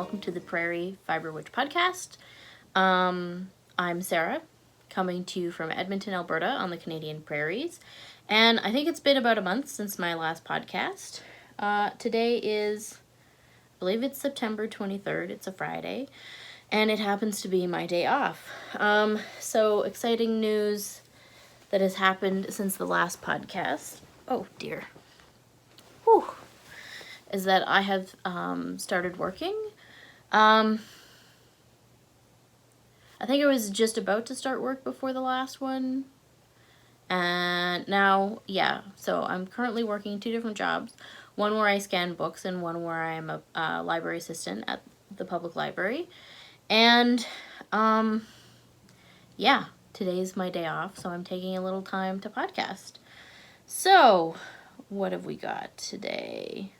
welcome to the Prairie Fibre Witch podcast. I'm Sarah, coming to you from Edmonton, Alberta on the Canadian prairies, and I think it's been about a month since my last podcast. Today is, I believe it's September 23rd, it's a Friday, and it happens to be my day off. So exciting news that has happened since the last podcast. Oh dear. Whew. Is that I have started working. I think I was just about to start work before the last one. And now, yeah, so I'm currently working 2 different jobs. One where I scan books and one where I'm a library assistant at the public library. And, yeah, today's my day off, so I'm taking a little time to podcast. So, what have we got today?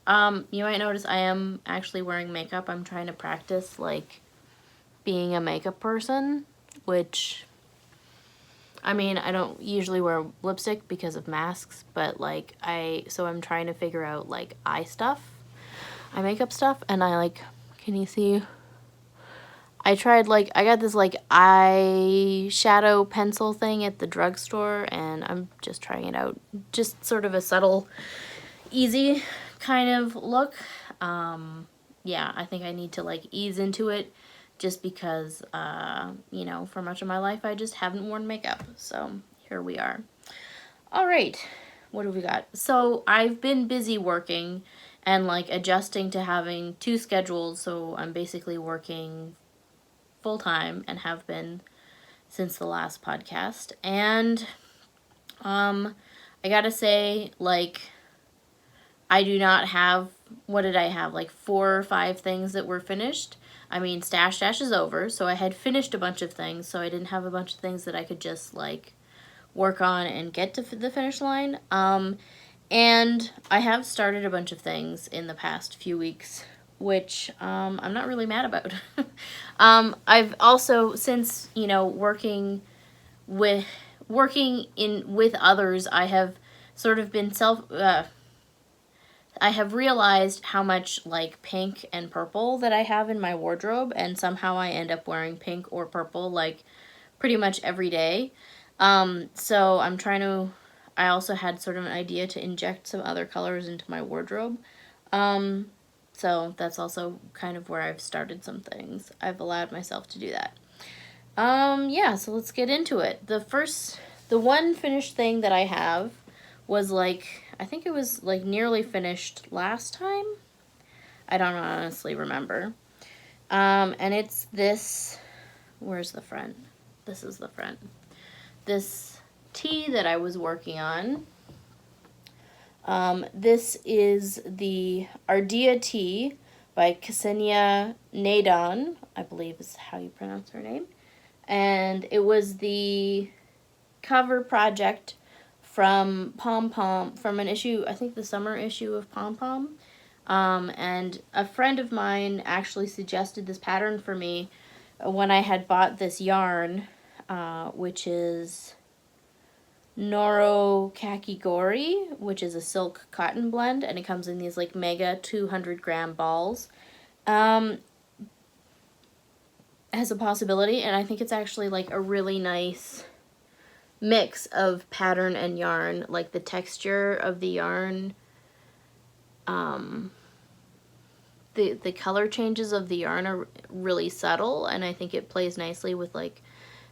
You might notice I am actually wearing makeup. I'm trying to practice, like, being a makeup person, which, I mean, I don't usually wear lipstick because of masks, but, like, so I'm trying to figure out, like, eye makeup stuff, and can you see? I tried, I got this, eye shadow pencil thing at the drugstore, and I'm just trying it out. Just sort of a subtle, easy kind of look. Yeah, I think I need to ease into it just because for much of my life I just haven't worn makeup. So here we are. All right, what have we got? So I've been busy working and adjusting to having 2 schedules. So I'm basically working full time and have been since the last podcast. And I gotta say, I do not have, what did I have, 4 or 5 things that were finished. I mean, Stash Dash is over, so I had finished a bunch of things, so I didn't have a bunch of things that I could just, work on and get to the finish line. And I have started a bunch of things in the past few weeks, which I'm not really mad about. I've also, since, working with others, I have sort of been I have realized how much pink and purple that I have in my wardrobe, and somehow I end up wearing pink or purple pretty much every day. So I'm trying to, I also had sort of an idea to inject some other colors into my wardrobe. So that's also kind of where I've started some things. I've allowed myself to do that. Yeah, so let's get into it. The one finished thing that I have was I think it was nearly finished last time. I don't honestly remember. And it's this, where's the front? This is the front. This tea that I was working on. This is the Ardea tea by Ksenia Naidyon, I believe is how you pronounce her name. And it was the cover project from Pom Pom, from an issue, I think the summer issue of Pom Pom. And a friend of mine actually suggested this pattern for me when I had bought this yarn, which is Noro Kakigori, which is a silk cotton blend, and it comes in these mega 200-gram balls. As a possibility, and I think it's actually a really nice mix of pattern and yarn. The texture of the yarn, the color changes of the yarn are really subtle, and I think it plays nicely with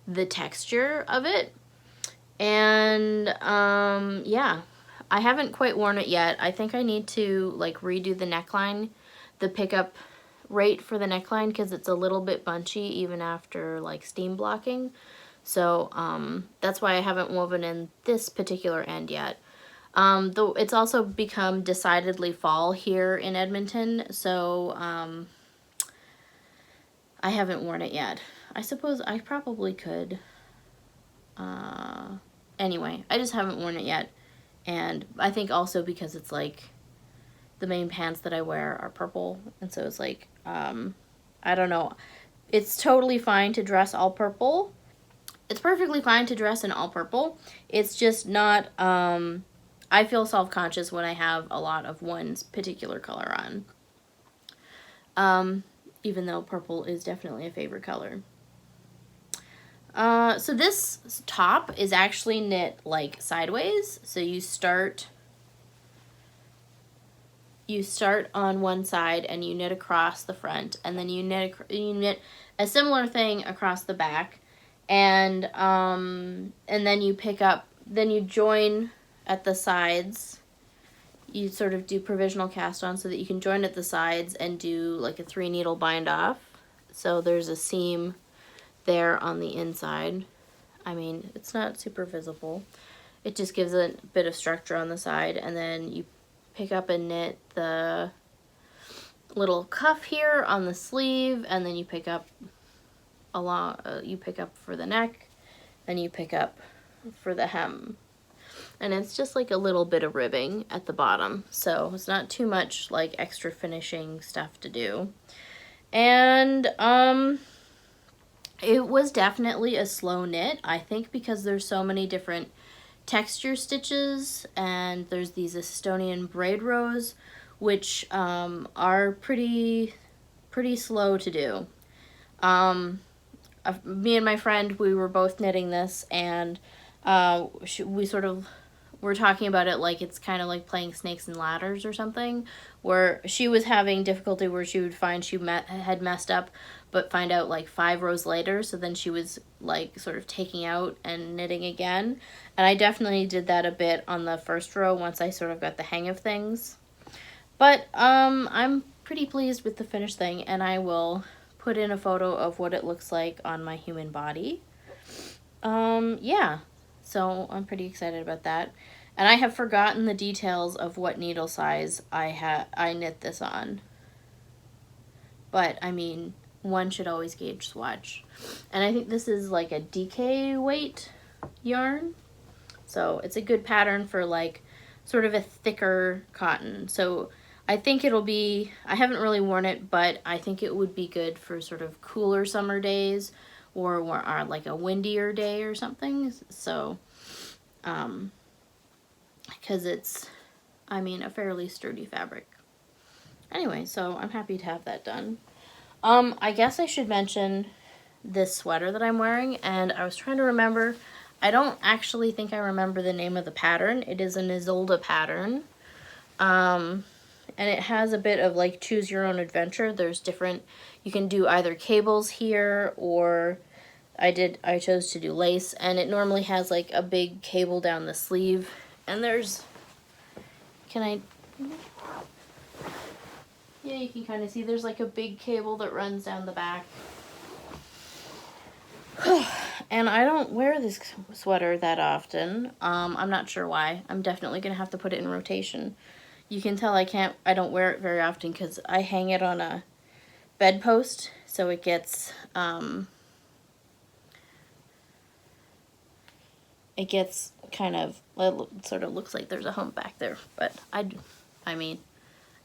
the texture of it. And yeah, I haven't quite worn it yet. I think I need to redo the neckline, the pickup rate for the neckline, because it's a little bit bunchy even after steam blocking. So that's why I haven't woven in this particular end yet. Though it's also become decidedly fall here in Edmonton, so I haven't worn it yet. I suppose I probably could. Anyway, I just haven't worn it yet. And I think also because it's the main pants that I wear are purple, and so it's I don't know. It's totally fine to dress all purple. It's perfectly fine to dress in all purple. It's just not, I feel self-conscious when I have a lot of one particular color on. Even though purple is definitely a favorite color. So this top is actually knit like sideways. So you start on one side and you knit across the front, and then you knit a similar thing across the back, and then you join at the sides. You sort of do provisional cast on so that you can join at the sides and do like a 3 needle bind off. So there's a seam there on the inside. I mean, it's not super visible. It just gives a bit of structure on the side, and then you pick up and knit the little cuff here on the sleeve, and then you pick up for the neck, and you pick up for the hem. And it's just like a little bit of ribbing at the bottom, so it's not too much like extra finishing stuff to do. And it was definitely a slow knit, I think, because there's so many different texture stitches, and there's these Estonian braid rows, which are pretty slow to do. Me and my friend, we were both knitting this, and we sort of were talking about it like it's kind of like playing snakes and ladders or something, where she was having difficulty where she would find she had messed up, but find out like 5 rows later, so then she was like sort of taking out and knitting again. And I definitely did that a bit on the first row once I sort of got the hang of things. But I'm pretty pleased with the finished thing, and I will put in a photo of what it looks like on my human body. Yeah, so I'm pretty excited about that. And I have forgotten the details of what needle size I knit this on. But, I mean, one should always gauge swatch. And I think this is like a DK weight yarn. So it's a good pattern for like sort of a thicker cotton. So I think it'll be, I haven't really worn it, but I think it would be good for sort of cooler summer days, or like a windier day or something. So, because it's, I mean, a fairly sturdy fabric. Anyway, so I'm happy to have that done. I guess I should mention this sweater that I'm wearing, and I was trying to remember. I don't actually think I remember the name of the pattern. It is an Ysolda pattern. And it has a bit of like choose your own adventure. There's different, you can do either cables here, or I chose to do lace, and it normally has like a big cable down the sleeve, and there's, yeah, you can kind of see there's like a big cable that runs down the back. And I don't wear this sweater that often. I'm not sure why. I'm definitely gonna have to put it in rotation. You can tell I don't wear it very often because I hang it on a bedpost, so it gets kind of, well, it sort of looks like there's a hump back there, but I mean,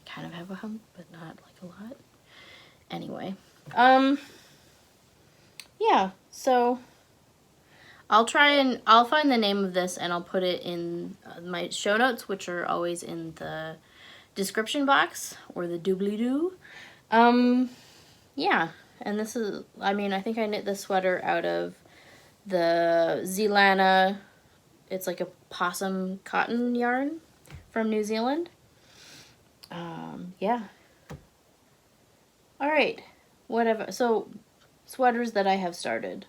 I kind of have a hump, but not like a lot. Anyway, yeah, so I'll find the name of this and I'll put it in my show notes, which are always in the description box, or the doobly-doo. Yeah, and this is, I mean, I think I knit this sweater out of the Zealana, it's like a possum cotton yarn from New Zealand. Yeah. Alright, whatever. So, sweaters that I have started.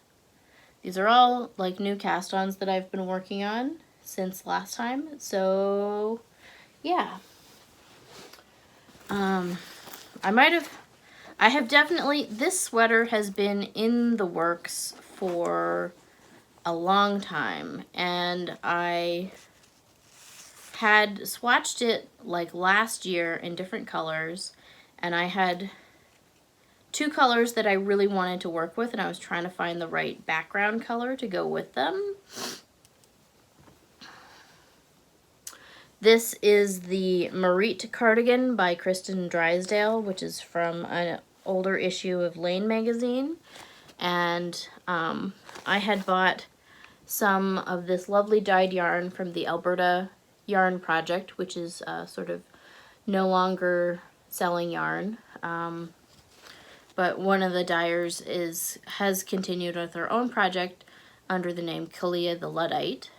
These are all like new cast-ons that I've been working on since last time. So, yeah. I have definitely, this sweater has been in the works for a long time, and I had swatched it like last year in different colors, and I had 2 colors that I really wanted to work with, and I was trying to find the right background color to go with them. This is the Marit cardigan by Kristin Drysdale, which is from an older issue of Lane magazine. And I had bought some of this lovely dyed yarn from the Alberta yarn project, which is sort of no longer selling yarn. But one of the dyers has continued with her own project under the name Kalia the Luddite.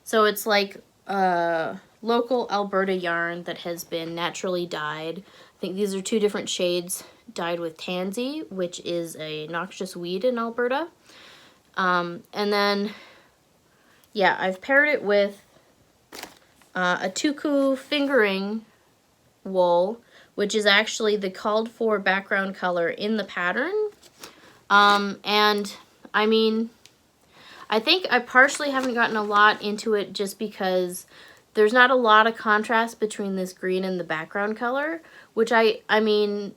So it's like local Alberta yarn that has been naturally dyed. I think these are 2 different shades dyed with Tansy, which is a noxious weed in Alberta. And then, yeah, I've paired it with a Tukuwool fingering wool, which is actually the called for background color in the pattern. And I mean, I think I partially haven't gotten a lot into it just because there's not a lot of contrast between this green and the background color, which I mean,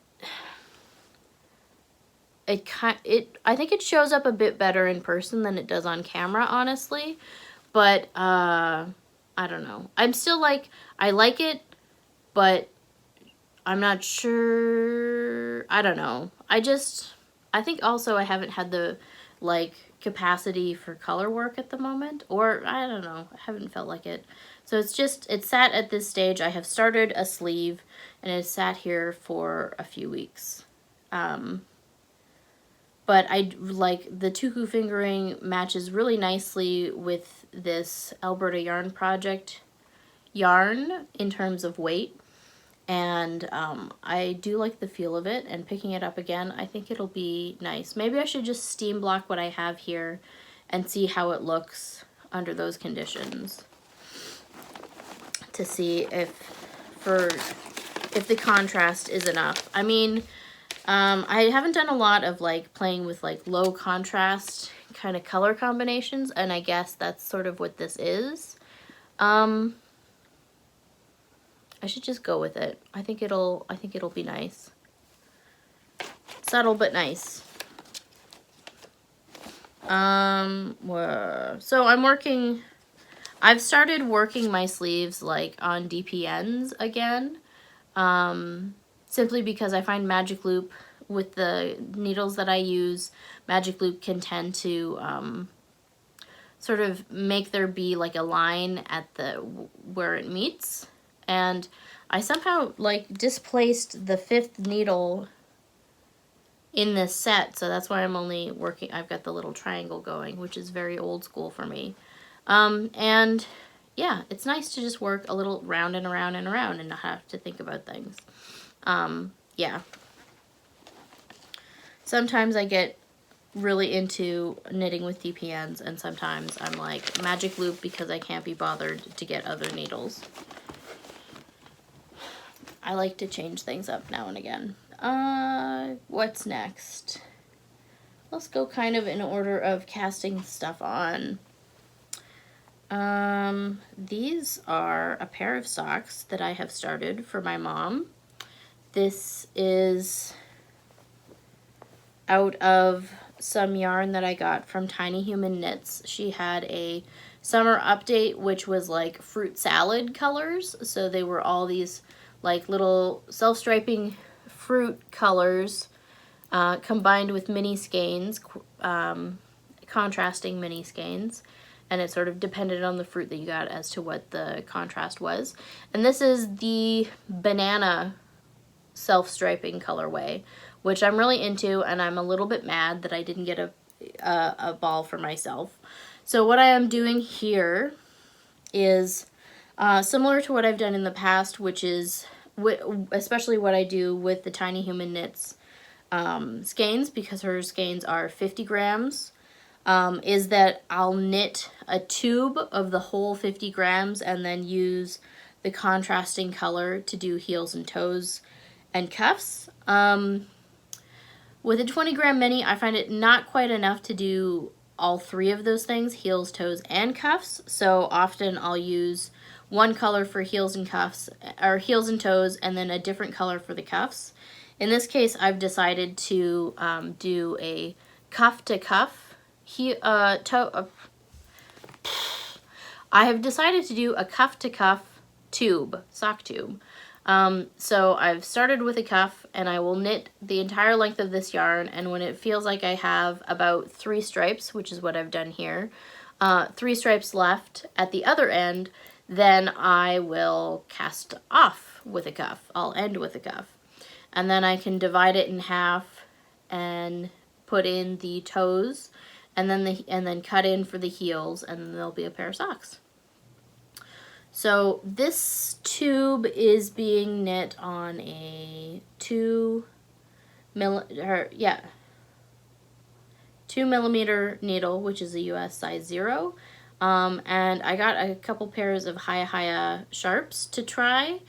I think it shows up a bit better in person than it does on camera, honestly. But I don't know. I'm still like, I like it, but I'm not sure. I don't know. I think also I haven't had the like capacity for color work at the moment, or I don't know. I haven't felt like it. So it's sat at this stage. I have started a sleeve and it's sat here for a few weeks. But I like the Tukuwool fingering matches really nicely with this Alberta Yarn Project yarn in terms of weight. And I do like the feel of it, and picking it up again, I think it'll be nice. Maybe I should just steam block what I have here and see how it looks under those conditions to see if the contrast is enough. I mean, I haven't done a lot of like playing with like low contrast kind of color combinations, and I guess that's sort of what this is. I should just go with it. I think it'll be nice. Subtle but nice. So I've started working my sleeves like on DPNs again. Simply because I find Magic Loop with the needles that I use, Magic Loop can tend to sort of make there be like a line at where it meets. And I somehow like displaced the 5th needle in this set, so that's why I'm only working, I've got the little triangle going, which is very old school for me. And yeah, it's nice to just work a little round and around and around and not have to think about things. Yeah. Sometimes I get really into knitting with DPNs, and sometimes I'm like Magic Loop because I can't be bothered to get other needles. I like to change things up now and again. What's next? Let's go kind of in order of casting stuff on. These are a pair of socks that I have started for my mom. This is out of some yarn that I got from Tiny Human Knits. She had a summer update, which was like fruit salad colors. So they were all these like little self-striping fruit colors combined with mini skeins, contrasting mini skeins. And it sort of depended on the fruit that you got as to what the contrast was. And this is the banana self-striping colorway, which I'm really into, and I'm a little bit mad that I didn't get a ball for myself. So what I am doing here is similar to what I've done in the past, which is especially what I do with the Tiny Human Knits skeins, because her skeins are 50 grams, is that I'll knit a tube of the whole 50 grams and then use the contrasting color to do heels and toes and cuffs. With a 20 gram mini, I find it not quite enough to do all 3 of those things, heels, toes, and cuffs. So often I'll use one color for heels and cuffs, or heels and toes, and then a different color for the cuffs. In this case, I've decided to do a cuff to cuff. I have decided to do a cuff to cuff tube, sock tube. So I've started with a cuff, and I will knit the entire length of this yarn, and when it feels like I have about 3 stripes, which is what I've done here, 3 stripes left at the other end, then I will cast off with a cuff. I'll end with a cuff. And then I can divide it in half and put in the toes and then cut in for the heels, and then there'll be a pair of socks. So this tube is being knit on a 2 millimeter needle, which is a US size 0. And I got a couple pairs of Haya sharps to try.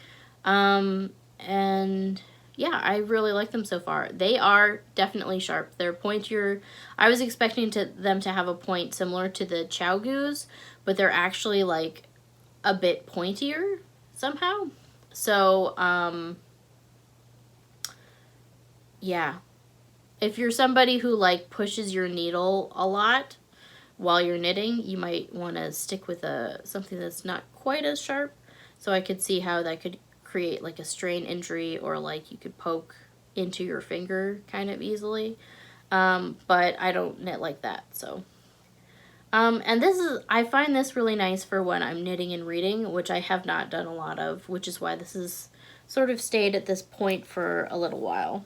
And yeah, I really like them so far. They are definitely sharp. They're pointier. I was expecting them to have a point similar to the Chowgoos, but they're actually like a bit pointier somehow. So, yeah. If you're somebody who like pushes your needle a lot while you're knitting, you might want to stick with something that's not quite as sharp. So I could see how that could create like a strain injury, or like you could poke into your finger kind of easily. But I don't knit like that, so. And I find this really nice for when I'm knitting and reading, which I have not done a lot of, which is why this has sort of stayed at this point for a little while.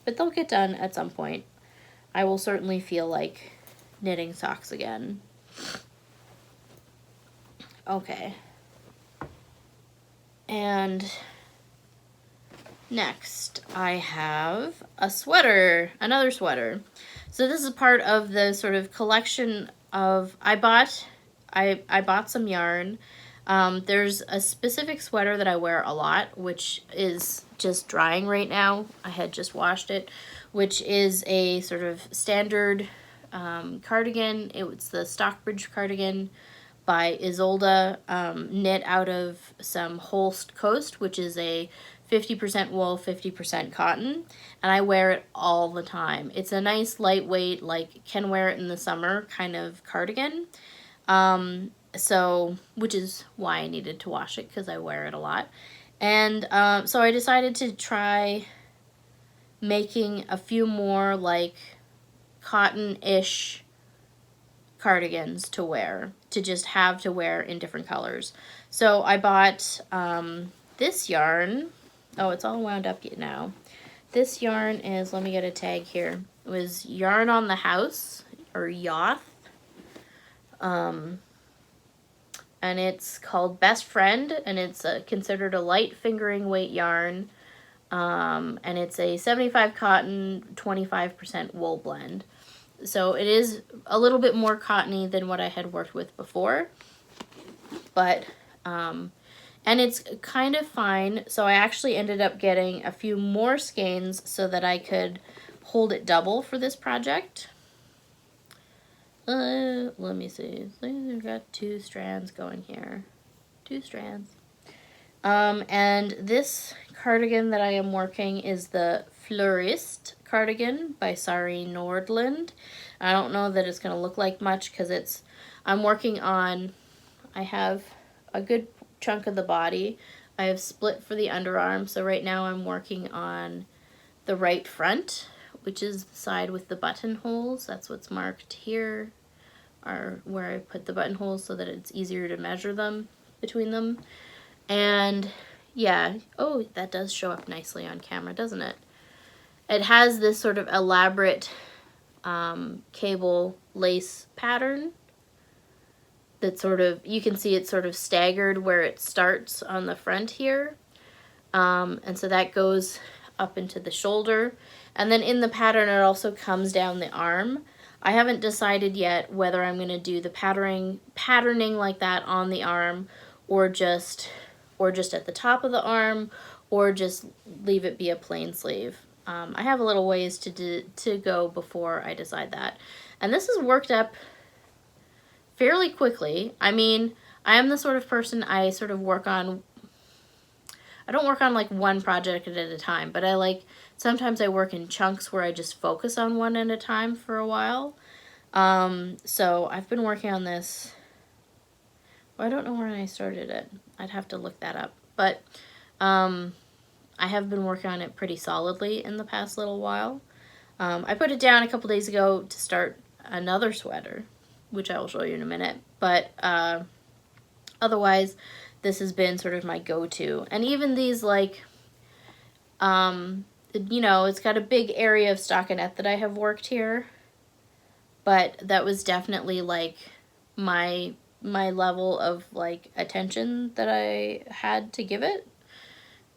But they'll get done at some point. I will certainly feel like knitting socks again. Okay. And next I have a sweater, another sweater. So this is part of the sort of collection of, I bought some yarn. There's a specific sweater that I wear a lot, which is just drying right now. I had just washed it, which is a sort of standard cardigan. It's the Stockbridge cardigan by Ysolda, knit out of some Holst Coast, which is a 50% wool, 50% cotton, and I wear it all the time. It's a nice lightweight, like can wear it in the summer kind of cardigan. So, which is why I needed to wash it, because I wear it a lot. And so I decided to try making a few more like cotton-ish cardigans to wear, to just have to wear in different colors. So I bought this yarn. Oh, it's all wound up now. This yarn is, let me get a tag here. It was Yarn on the House, or YOTH. And it's called Best Friend, and it's considered a light fingering weight yarn. And it's a 75 cotton, 25% wool blend. So it is a little bit more cottony than what I had worked with before. But, and it's kind of fine. So I actually ended up getting a few more skeins so that I could hold it double for this project. Let me see. We've got 2 strands going here. 2 strands. And this cardigan that I am working is the Fleuriste cardigan by Sari Nordlund. I don't know that it's going to look like much because I'm working on, I have a good chunk of the body. I have split for the underarm, so right now I'm working on the right front, which is the side with the buttonholes. That's what's marked here, or where I put the buttonholes so that it's easier to measure them between them. And yeah, oh, that does show up nicely on camera, doesn't it? It has this sort of elaborate cable lace pattern that sort of, you can see it's sort of staggered where it starts on the front here. And so that goes up into the shoulder. And then in the pattern, it also comes down the arm. I haven't decided yet whether I'm going to do the patterning like that on the arm, or just at the top of the arm, or just leave it be a plain sleeve. I have a little ways to go before I decide that. And this is worked up fairly quickly. I mean, I am the sort of person, I sort of work on, I don't work on like one project at a time, but sometimes I work in chunks where I just focus on one at a time for a while. So I've been working on this, well, I don't know when I started it. I'd have to look that up. But I have been working on it pretty solidly in the past little while. I put it down a couple days ago to start another sweater, which I will show you in a minute. But otherwise, this has been sort of my go-to. And even these, like, you know, it's got a big area of stockinette that I have worked here, but that was definitely, like, my level of, like, attention that I had to give it,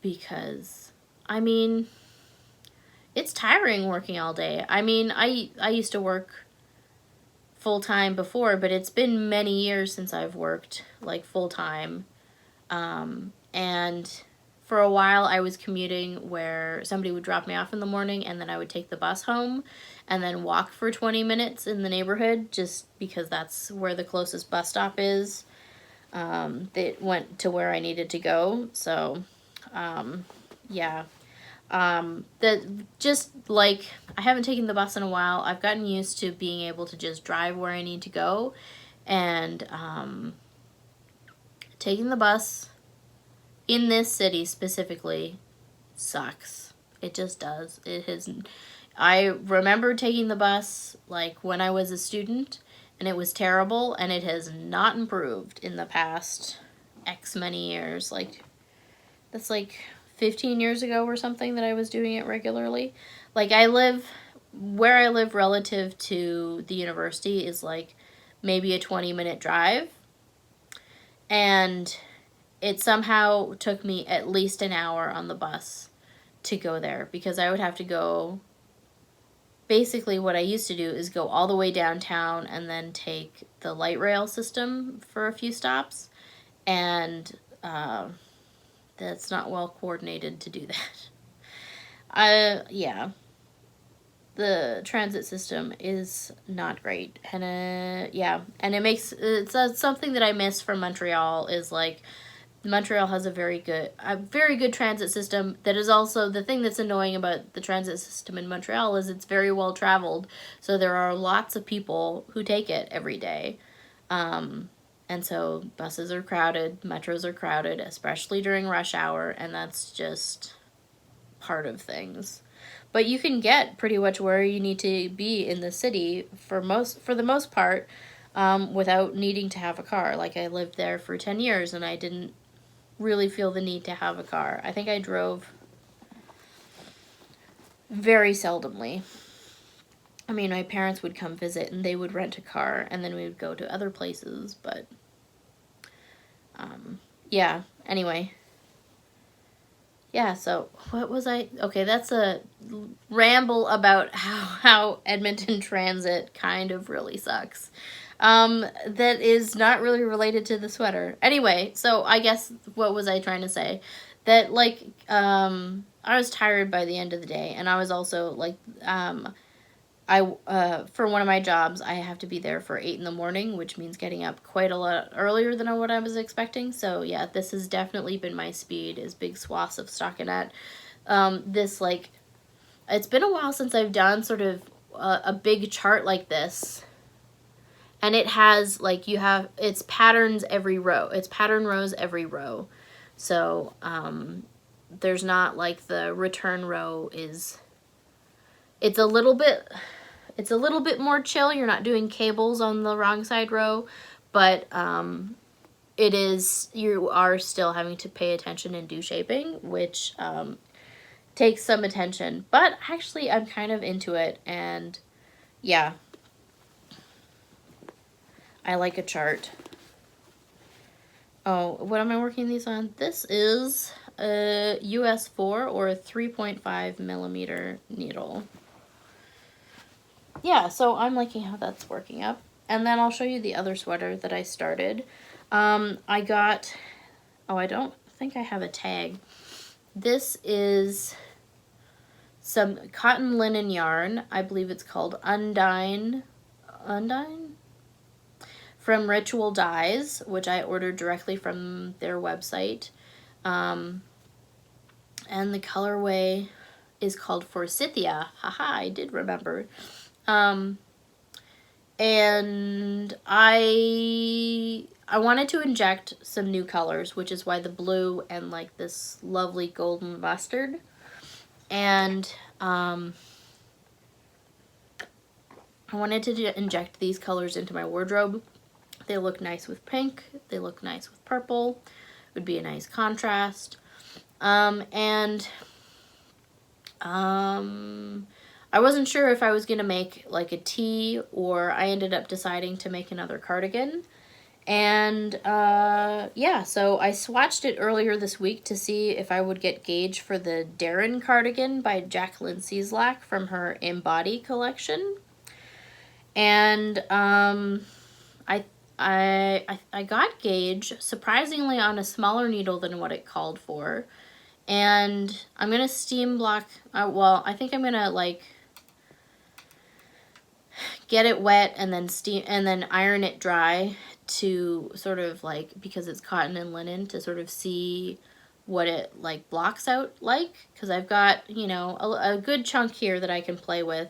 because, I mean, it's tiring working all day. I mean, I used to work full-time before, but it's been many years since I've worked, like, full-time, and for a while I was commuting where somebody would drop me off in the morning and then I would take the bus home and then walk for 20 minutes in the neighborhood, just because that's where the closest bus stop is that went to where I needed to go. So yeah, that just, like, I haven't taken the bus in a while. I've gotten used to being able to just drive where I need to go, and taking the bus in this city specifically sucks. It just does. It has. I remember taking the bus, like, when I was a student, and it was terrible, and it has not improved in the past X many years. Like, that's like 15 years ago or something that I was doing it regularly. Like, where I live relative to the university is, like, maybe a 20-minute drive, and it somehow took me at least an hour on the bus to go there, because I would have to go, basically what I used to do is go all the way downtown and then take the light rail system for a few stops, and that's not well coordinated to do that. Yeah. The transit system is not great, and yeah, and it's something that I miss from Montreal, is, like, Montreal has a very good transit system. That is also the thing that's annoying about the transit system in Montreal, is it's very well traveled, so there are lots of people who take it every day. And so buses are crowded, metros are crowded, especially during rush hour, and that's just part of things. But you can get pretty much where you need to be in the city for the most part, without needing to have a car. Like, I lived there for 10 years and I didn't really feel the need to have a car. I think I drove very seldomly. I mean, my parents would come visit and they would rent a car, and then we would go to other places, but yeah, anyway. Yeah, so what was okay, that's a ramble about how Edmonton Transit kind of really sucks. That is not really related to the sweater. Anyway, so I guess, what was I trying to say? That, like, I was tired by the end of the day, and I was also, like, for one of my jobs, I have to be there for 8 in the morning, which means getting up quite a lot earlier than what I was expecting. So yeah, this has definitely been my speed, is big swaths of stockinette. This, like, it's been a while since I've done sort of a big chart like this. And it has, like, it's patterns every row. It's pattern rows every row. So, there's not, like, the return row is, it's a little bit more chill. You're not doing cables on the wrong side row, but you are still having to pay attention and do shaping, which takes some attention. But actually, I'm kind of into it, and yeah, I like a chart. Oh, what am I working these on? This is a US 4 or a 3.5 millimeter needle. Yeah, so I'm liking how that's working up. And then I'll show you the other sweater that I started. I got, I don't think I have a tag. This is some cotton linen yarn. I believe it's called Undine? From Ritual Dyes, which I ordered directly from their website. And the colorway is called Forsythia. Haha, I did remember. And I wanted to inject some new colors, which is why the blue and, like, this lovely golden mustard. And I wanted to inject these colors into my wardrobe. They look nice with pink. They look nice with purple. would be a nice contrast. I wasn't sure if I was gonna make like a tee, or I ended up deciding to make another cardigan. And yeah, so I swatched it earlier this week to see if I would get gauge for the Deren cardigan by Jacqueline Cieslak from her Embody collection. And I got gauge, surprisingly, on a smaller needle than what it called for. And I'm gonna steam block, well, I think I'm gonna like get it wet and then steam and then iron it dry to sort of like, because it's cotton and linen, to sort of see what it like blocks out like, because I've got, you know, a good chunk here that I can play with,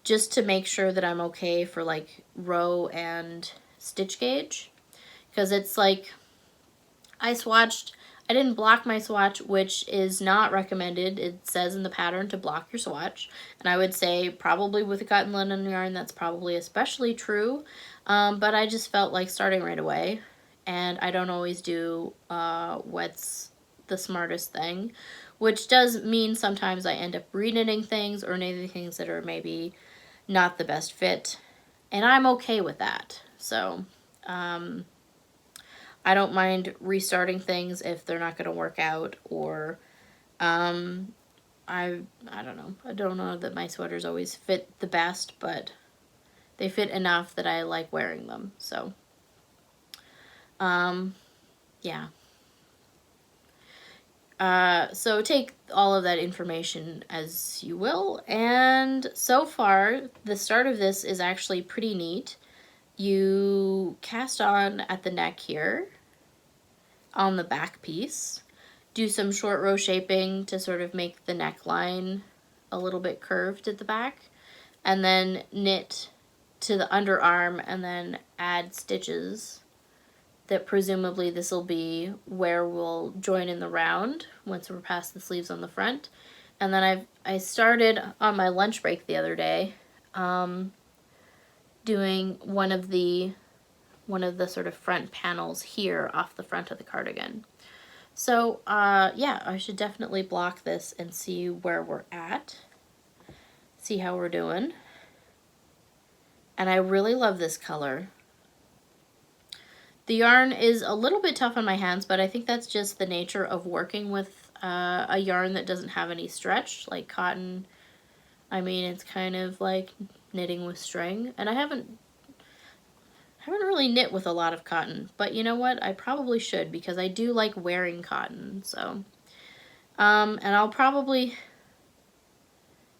just to make sure that I'm okay for like row and stitch gauge. Because it's like, I didn't block my swatch, which is not recommended. It says in the pattern to block your swatch. And I would say probably with a cotton linen yarn, that's probably especially true. But I just felt like starting right away. And I don't always do wet's the smartest thing, which does mean sometimes I end up re-knitting things or knitting things that are maybe not the best fit. And I'm okay with that. So, I don't mind restarting things if they're not going to work out, or I don't know. I don't know that my sweaters always fit the best, but they fit enough that I like wearing them. So, yeah. So take all of that information as you will. And so far, the start of this is actually pretty neat. You cast on at the neck here on the back piece, do some short row shaping to sort of make the neckline a little bit curved at the back, and then knit to the underarm and then add stitches that presumably this will be where we'll join in the round once we're past the sleeves on the front. And then I started on my lunch break the other day doing one of the sort of front panels here off the front of the cardigan. So yeah, I should definitely block this and see where we're at, see how we're doing. And I really love this color. The yarn is a little bit tough on my hands, but I think that's just the nature of working with a yarn that doesn't have any stretch, like cotton. I mean, it's kind of like knitting with string, and I haven't really knit with a lot of cotton, but you know what? I probably should, because I do like wearing cotton. So, and I'll probably,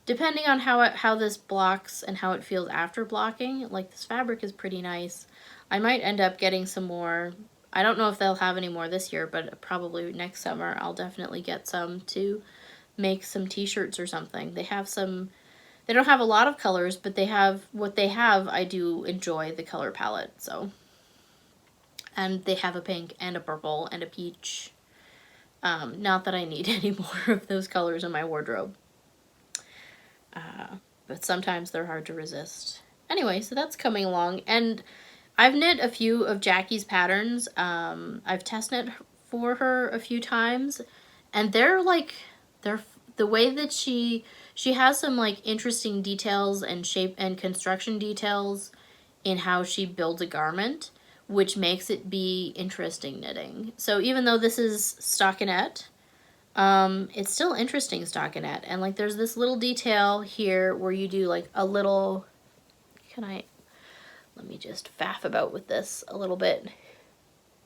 depending on how this blocks and how it feels after blocking, like this fabric is pretty nice. I might end up getting some more. I don't know if they'll have any more this year, but probably next summer I'll definitely get some to make some t-shirts or something. They have some. They don't have a lot of colors, but they have what they have. I do enjoy the color palette, so. And they have a pink and a purple and a peach. Not that I need any more of those colors in my wardrobe. But sometimes they're hard to resist. Anyway, so that's coming along. And I've knit a few of Jackie's patterns. I've test knit for her a few times. And they're the way that she has some like interesting details and shape and construction details in how she builds a garment, which makes it be interesting knitting. So even though this is stockinette, it's still interesting stockinette. And like there's this little detail here where you do like a little, let me just faff about with this a little bit.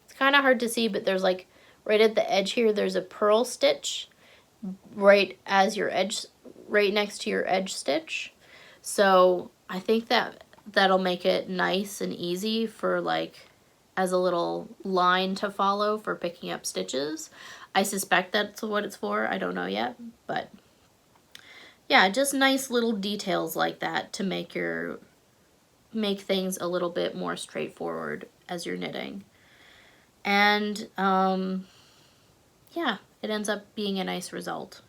It's kind of hard to see, but there's like right at the edge here, there's a purl stitch right next to your edge stitch. So I think that'll make it nice and easy for like as a little line to follow for picking up stitches. I suspect that's what it's for. I don't know yet, but yeah, just nice little details like that to make things a little bit more straightforward as you're knitting. And yeah, it ends up being a nice result.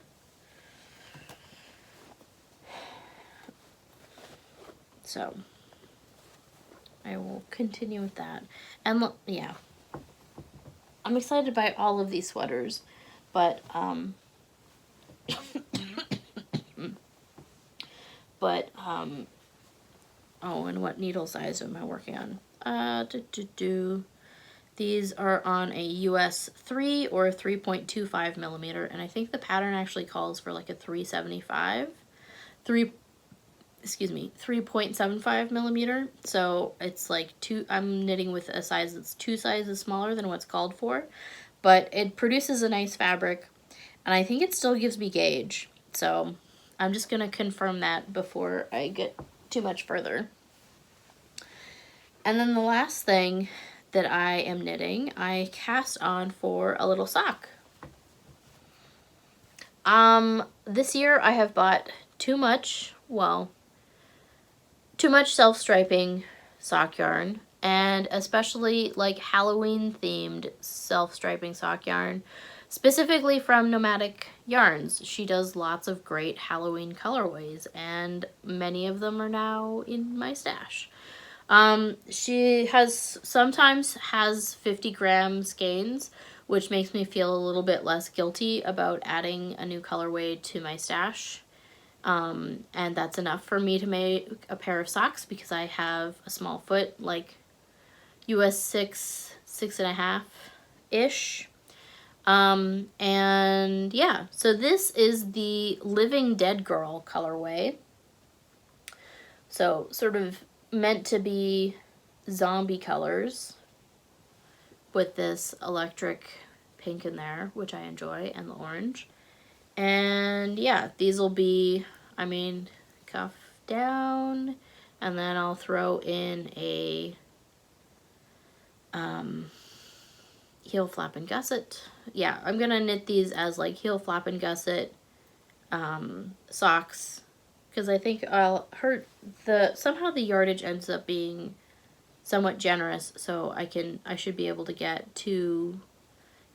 So I will continue with that. And yeah, I'm excited to buy all of these sweaters, but, oh, and what needle size am I working on? These are on a US 3 or a 3.25 millimeter, and I think the pattern actually calls for like a 375, 3.75 millimeter. So it's like I'm knitting with a size that's 2 sizes smaller than what's called for, but it produces a nice fabric, and I think it still gives me gauge. So I'm just gonna confirm that before I get too much further. And then the last thing that I am knitting, I cast on for a little sock. This year I have bought too much self-striping sock yarn, and especially like Halloween themed self-striping sock yarn, specifically from Nomadic Yarns. She does lots of great Halloween colorways, and many of them are now in my stash. She sometimes has 50 gram skeins, which makes me feel a little bit less guilty about adding a new colorway to my stash. And that's enough for me to make a pair of socks because I have a small foot, like US 6.5-ish. And yeah, so this is the Living Dead Girl colorway. So sort of meant to be zombie colors with this electric pink in there, which I enjoy, and the orange. And yeah, these will be, cuff down, and then I'll throw in a heel flap and gusset. Yeah, I'm gonna knit these as like heel flap and gusset socks, because I think somehow the yardage ends up being somewhat generous, so I should be able to get 2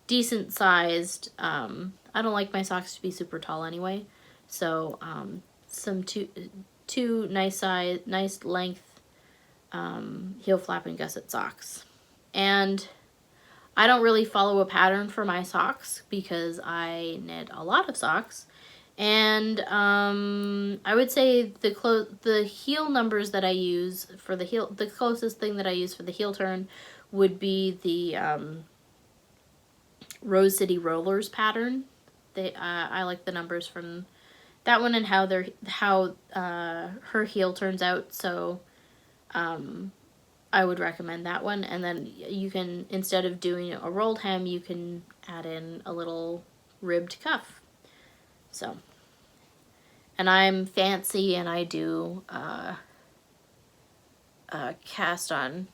decent sized, I don't like my socks to be super tall anyway, so some two nice length heel flap and gusset socks. And I don't really follow a pattern for my socks because I knit a lot of socks. And I would say the heel numbers that I use for the heel, the closest thing that I use for the heel turn would be the Rose City Rollers pattern. I like the numbers from that one and how her heel turns out. So I would recommend that one. And then you can, instead of doing a rolled hem, you can add in a little ribbed cuff. So, and I'm fancy and I do cast on.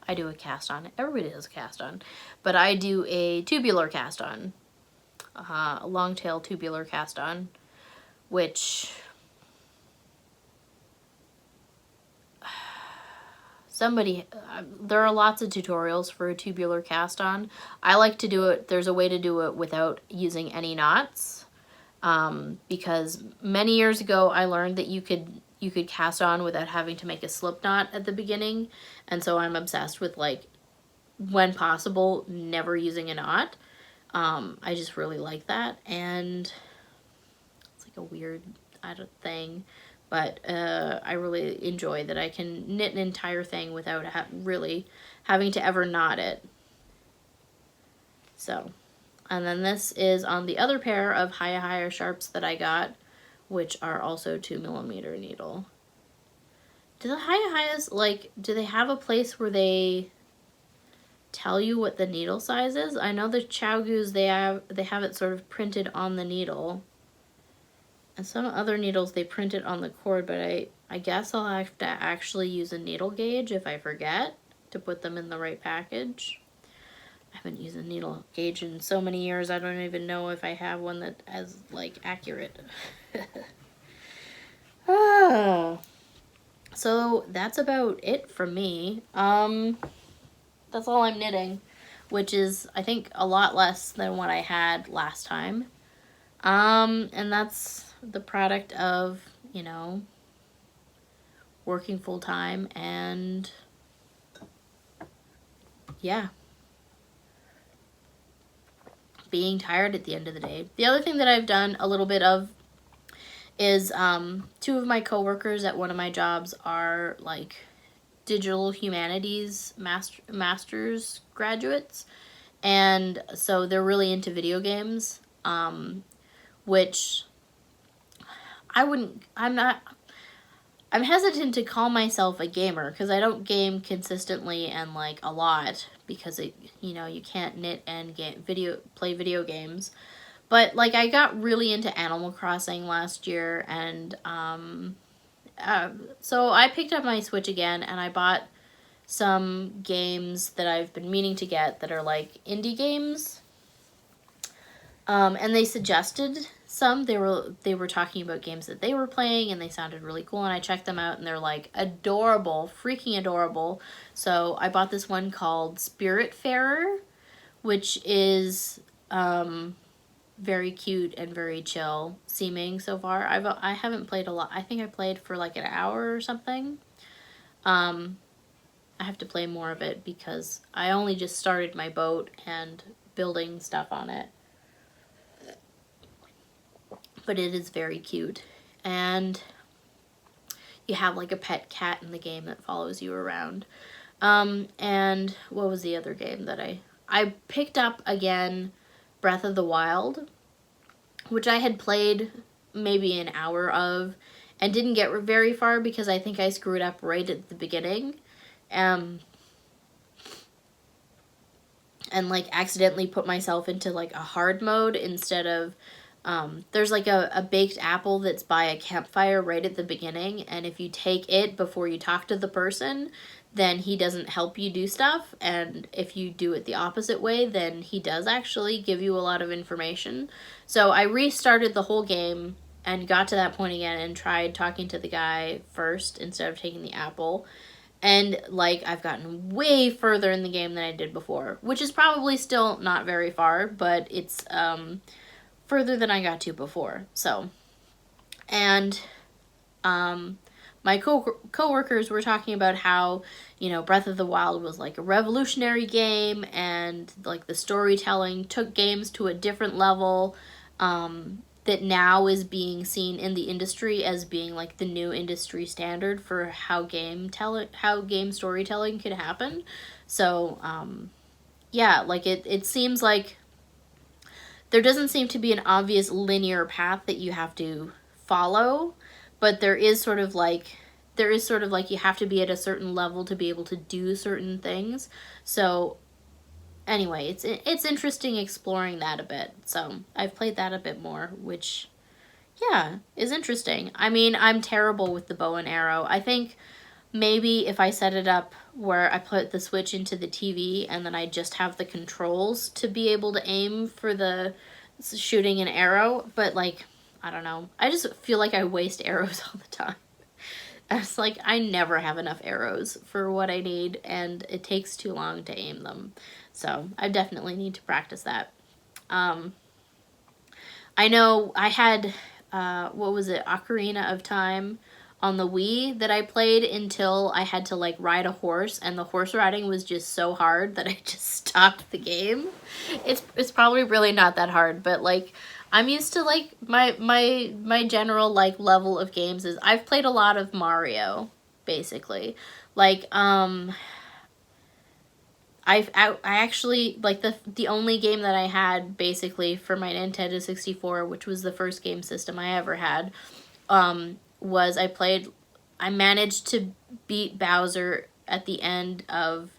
I do a cast on. Everybody does a cast on. But I do a tubular cast on. A long tail tubular cast on. Which there are lots of tutorials for a tubular cast on. I like to do it, there's a way to do it without using any knots. Because many years ago I learned that you could cast on without having to make a slip knot at the beginning. And so I'm obsessed with, like, when possible, never using a knot. I just really like that. And it's like a weird thing. But I really enjoy that I can knit an entire thing without really having to ever knot it. So, and then this is on the other pair of Higher Sharps that I got, which are also 2mm needle. Do the Hayas, like, do they have a place where they tell you what the needle size is? I know the Chowgoos, they have it sort of printed on the needle. And some other needles, they print it on the cord, but I guess I'll have to actually use a needle gauge if I forget to put them in the right package. I haven't used a needle gauge in so many years, I don't even know if I have one that is, like, accurate. So that's about it from me. That's all I'm knitting, which is, I think, a lot less than what I had last time. And that's the product of, you know, working full time, and yeah. being tired at the end of the day. The other thing that I've done a little bit of is 2 of my coworkers at one of my jobs are like digital humanities master's graduates, and so they're really into video games, which I'm hesitant to call myself a gamer because I don't game consistently and like a lot because you can't knit and play video games. But like I got really into Animal Crossing last year, and so I picked up my Switch again and I bought some games that I've been meaning to get that are like indie games. And they suggested some. They were talking about games that they were playing and they sounded really cool, and I checked them out and they're like adorable, freaking adorable. So I bought this one called Spiritfarer, which is very cute and very chill seeming so far. I haven't played a lot. I think I played for like an hour or something. I have to play more of it because I only just started my boat and building stuff on it. But it is very cute. And you have like a pet cat in the game that follows you around. And what was the other game that I picked up again? Breath of the Wild, which I had played maybe an hour of and didn't get very far because I think I screwed up right at the beginning. And like accidentally put myself into like a hard mode instead of there's like a baked apple that's by a campfire right at the beginning, and if you take it before you talk to the person, then he doesn't help you do stuff, and if you do it the opposite way, then he does actually give you a lot of information. So I restarted the whole game and got to that point again and tried talking to the guy first instead of taking the apple. And like I've gotten way further in the game than I did before, which is probably still not very far, but it's further than I got to before. So, and my co-workers were talking about how, Breath of the Wild was like a revolutionary game, and like the storytelling took games to a different level, that now is being seen in the industry as being like the new industry standard for how game storytelling could happen. So, yeah, like it seems like there doesn't seem to be an obvious linear path that you have to follow, but there is sort of like you have to be at a certain level to be able to do certain things. So anyway, it's interesting exploring that a bit. So I've played that a bit more, which, yeah, is interesting. I mean, I'm terrible with the bow and arrow. I think maybe if I set it up where I put the Switch into the TV and then I just have the controls to be able to aim for the shooting an arrow, but like, I don't know. I just feel like I waste arrows all the time. It's like I never have enough arrows for what I need, and it takes too long to aim them. So I definitely need to practice that. I know I had, Ocarina of Time on the Wii that I played until I had to like ride a horse, and the horse riding was just so hard that I just stopped the game. It's probably really not that hard, but like I'm used to like my general like level of games is I've played a lot of Mario, basically. Like I actually like the only game that I had basically for my Nintendo 64, which was the first game system I ever had, was I managed to beat Bowser at the end of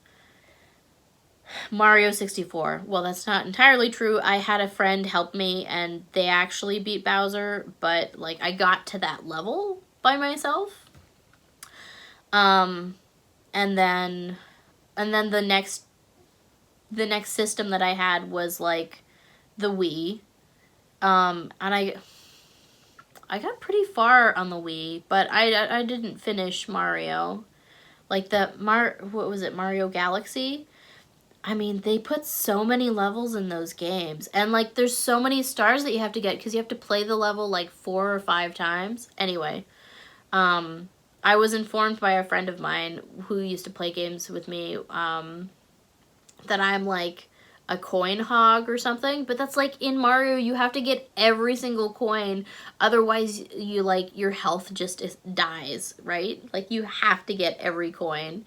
Mario 64. Well, that's not entirely true. I had a friend help me and they actually beat Bowser, but like I got to that level by myself. And then the next system that I had was like the Wii. And I got pretty far on the Wii, but I didn't finish Mario. Like what was it, Mario Galaxy? I mean, they put so many levels in those games. And like there's so many stars that you have to get because you have to play the level like 4 or 5 times. Anyway, I was informed by a friend of mine who used to play games with me, that I'm like a coin hog or something, but that's like in Mario you have to get every single coin, otherwise you like your health just dies, right? Like you have to get every coin,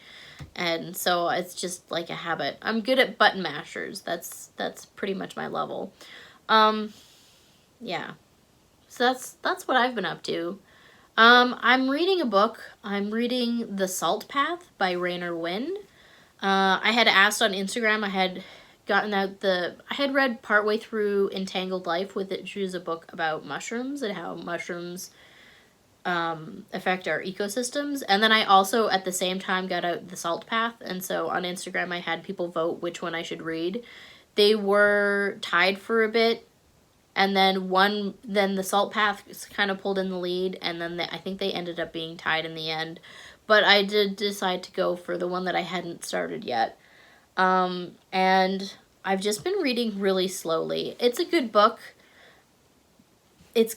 and so it's just like a habit. I'm good at button mashers. That's pretty much my level. Yeah, so that's what I've been up to. I'm reading a book. I'm reading The Salt Path by Raynor Winn. I had asked on Instagram. I had gotten out I had read partway through Entangled Life, which is a book about mushrooms and how mushrooms affect our ecosystems. And then I also, at the same time, got out The Salt Path. And so on Instagram, I had people vote which one I should read. They were tied for a bit. And then then The Salt Path kind of pulled in the lead. And then I think they ended up being tied in the end. But I did decide to go for the one that I hadn't started yet. And I've just been reading really slowly. It's a good book. It's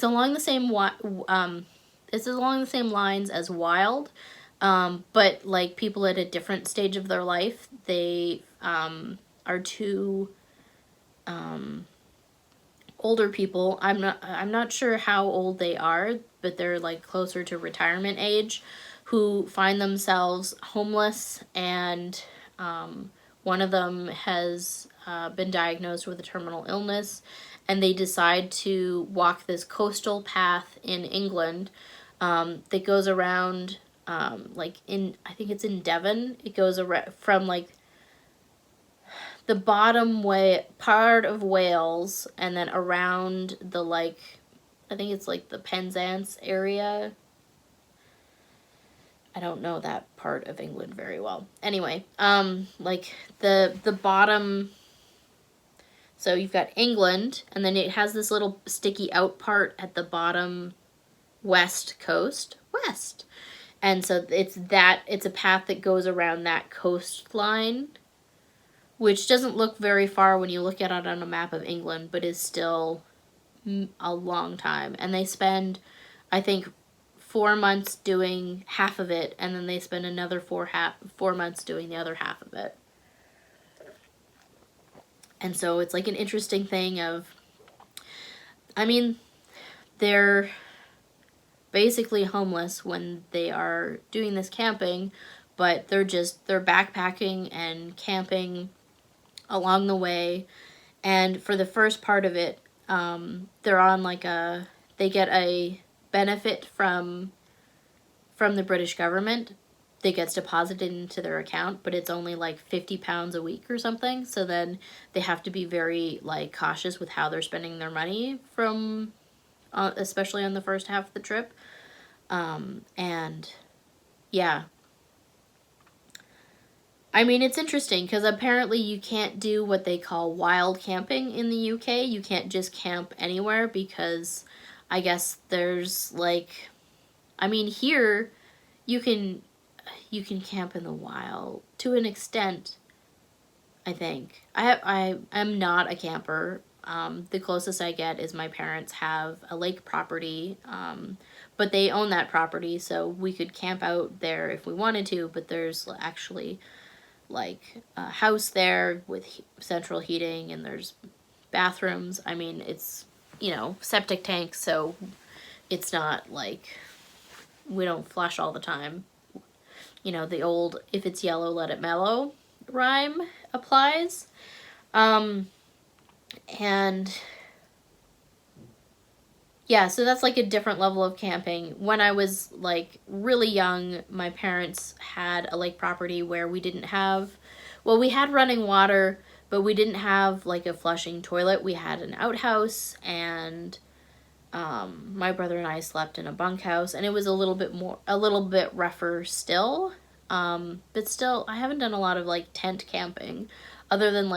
along the same it's along the same lines as Wild, but like people at a different stage of their life. They are two older people. I'm not sure how old they are, but they're like closer to retirement age, who find themselves homeless, and one of them has been diagnosed with a terminal illness, and they decide to walk this coastal path in England that goes around, I think it's in Devon. It goes around from like the bottom part of Wales, and then around the I think it's like the Penzance area. I don't know that part of England very well. Anyway, like the bottom. So you've got England, and then it has this little sticky out part at the bottom west coast. And so it's a path that goes around that coastline, which doesn't look very far when you look at it on a map of England, but is still a long time. And they spend, I think, 4 months doing half of it, and then they spend another 4 months doing the other half of it. And so it's like an interesting thing of, I mean, they're basically homeless when they are doing this camping, but they're backpacking and camping along the way. And for the first part of it, they're on they get a benefit from the British government that gets deposited into their account, but it's only like £50 a week or something. So then they have to be very cautious with how they're spending their money from, especially on the first half of the trip. And yeah, I mean, it's interesting because apparently you can't do what they call wild camping in the UK. You can't just camp anywhere because I guess there's here you can camp in the wild to an extent, I think. I am not a camper. The closest I get is my parents have a lake property, but they own that property, so we could camp out there if we wanted to, but there's actually a house there with central heating, and there's bathrooms. I mean, it's, septic tanks, so it's not like we don't flush all the time. The old, if it's yellow, let it mellow rhyme applies. And yeah, so that's a different level of camping. When I was really young, my parents had a lake property where we didn't have, we had running water, but we didn't have a flushing toilet. We had an outhouse, and my brother and I slept in a bunkhouse, and it was a little bit rougher still. But still, I haven't done a lot of tent camping, other than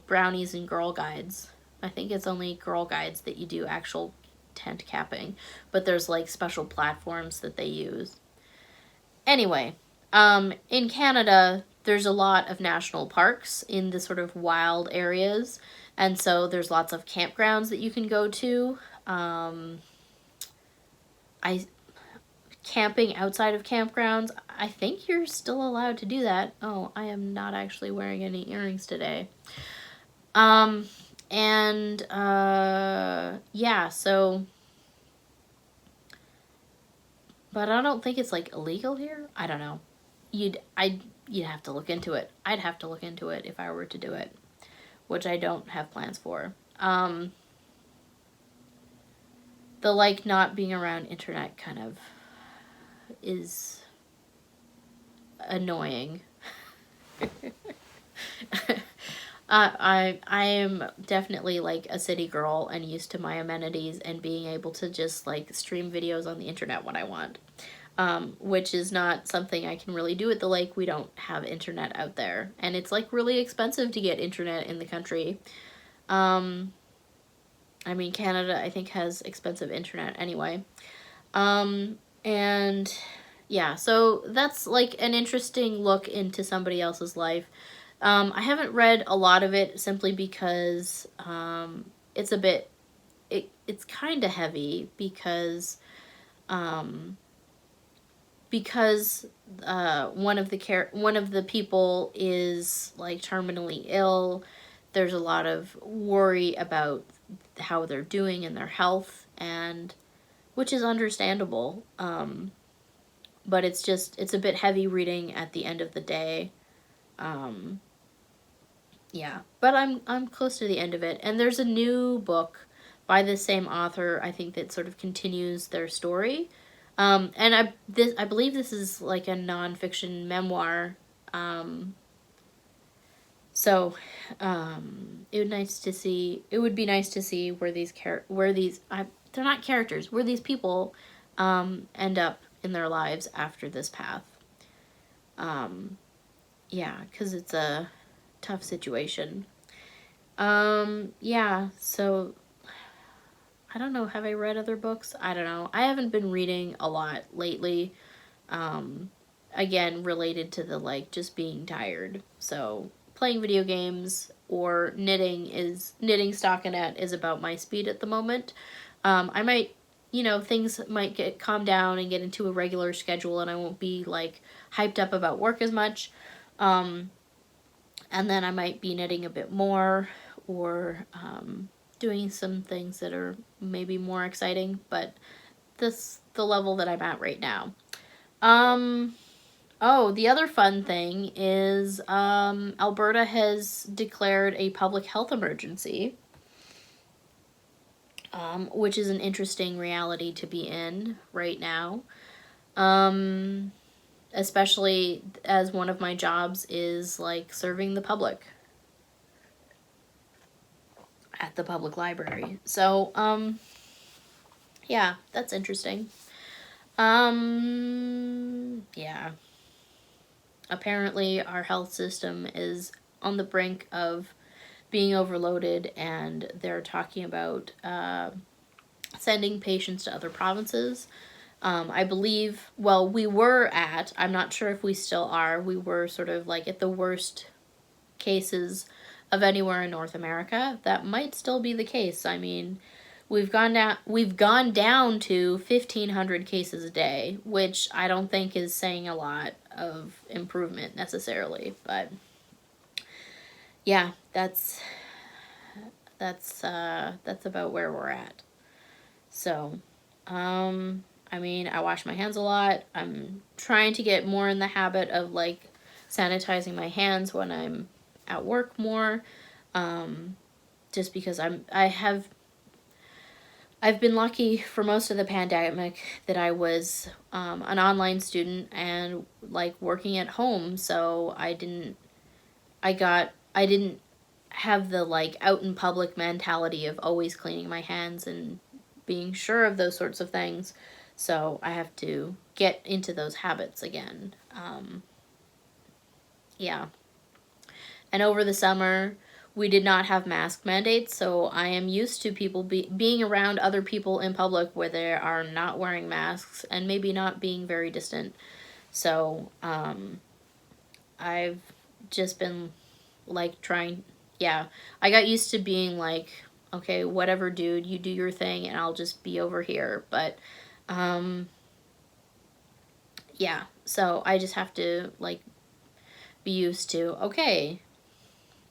brownies and Girl Guides. I think it's only Girl Guides that you do actual tent camping, but there's special platforms that they use. Anyway, in Canada, there's a lot of national parks in the sort of wild areas, and so there's lots of campgrounds that you can go to. camping outside of campgrounds, I think you're still allowed to do that. Oh, I am not actually wearing any earrings today. Yeah, so, but I don't think it's like illegal here. I don't know. You'd have to look into it. I'd have to look into it if I were to do it, which I don't have plans for. The like not being around internet kind of is annoying. I am definitely like a city girl and used to my amenities and being able to just like stream videos on the internet when I want, which is not something I can really do at the lake. We don't have internet out there, and it's like really expensive to get internet in the country. I mean, Canada I think has expensive internet anyway. And yeah, so that's like an interesting look into somebody else's life. I haven't read a lot of it simply because it's a bit, it's kind of heavy because one of the people is like terminally ill. There's a lot of worry about how they're doing in their health, and which is understandable. But it's a bit heavy reading at the end of the day. Yeah, but I'm close to the end of it, and there's a new book by the same author, I think, that sort of continues their story. And I believe this is like a nonfiction memoir. So it would be nice to see where they're not characters, where these people end up in their lives after this path. Yeah, because it's a tough situation. Yeah, so I don't know, have I read other books? I don't know. I haven't been reading a lot lately. Again, related to the like just being tired. So playing video games or knitting stockinette is about my speed at the moment. I might, things might get calmed down and get into a regular schedule, and I won't be like hyped up about work as much. And then I might be knitting a bit more, or doing some things that are maybe more exciting, but this the level that I'm at right now. Oh, the other fun thing is Alberta has declared a public health emergency, which is an interesting reality to be in right now. Especially as one of my jobs is like serving the public at the public library. So, yeah, that's interesting. Yeah. Apparently our health system is on the brink of being overloaded, and they're talking about sending patients to other provinces. I believe, well, I'm not sure if we still are, we were sort of like at the worst cases of anywhere in North America. That might still be the case. I mean, we've gone down to 1,500 cases a day, which I don't think is saying a lot of improvement necessarily, but yeah, that's about where we're at. So, I mean, I wash my hands a lot. I'm trying to get more in the habit of like sanitizing my hands when I'm at work more. Just because I've been lucky for most of the pandemic that I was an online student and like working at home, so I didn't have the like out in public mentality of always cleaning my hands and being sure of those sorts of things. So I have to get into those habits again. Yeah. And over the summer, we did not have mask mandates, so I am used to people being around other people in public where they are not wearing masks and maybe not being very distant. So I've just been like I got used to being like, okay, whatever, dude, you do your thing and I'll just be over here. But yeah, so I just have to, like, be used to, okay,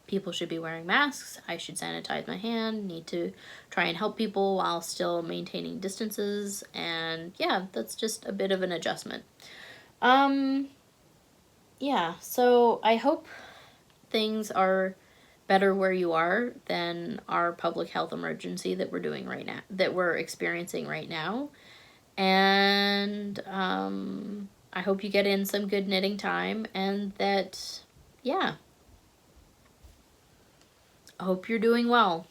people should be wearing masks, I should sanitize my hand, need to try and help people while still maintaining distances, and yeah, that's just a bit of an adjustment. Yeah, so I hope things are better where you are than our public health emergency that we're doing right now, that we're experiencing right now. And I hope you get in some good knitting time, and that, yeah, I hope you're doing well.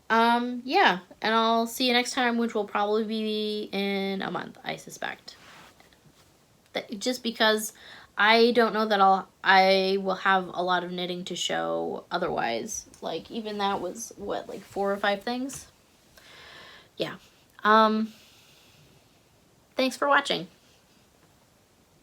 Yeah, and I'll see you next time, which will probably be in a month, I suspect. Just because I don't know that I will have a lot of knitting to show otherwise. Like, even that was, what, like 4 or 5 things? Yeah. Thanks for watching.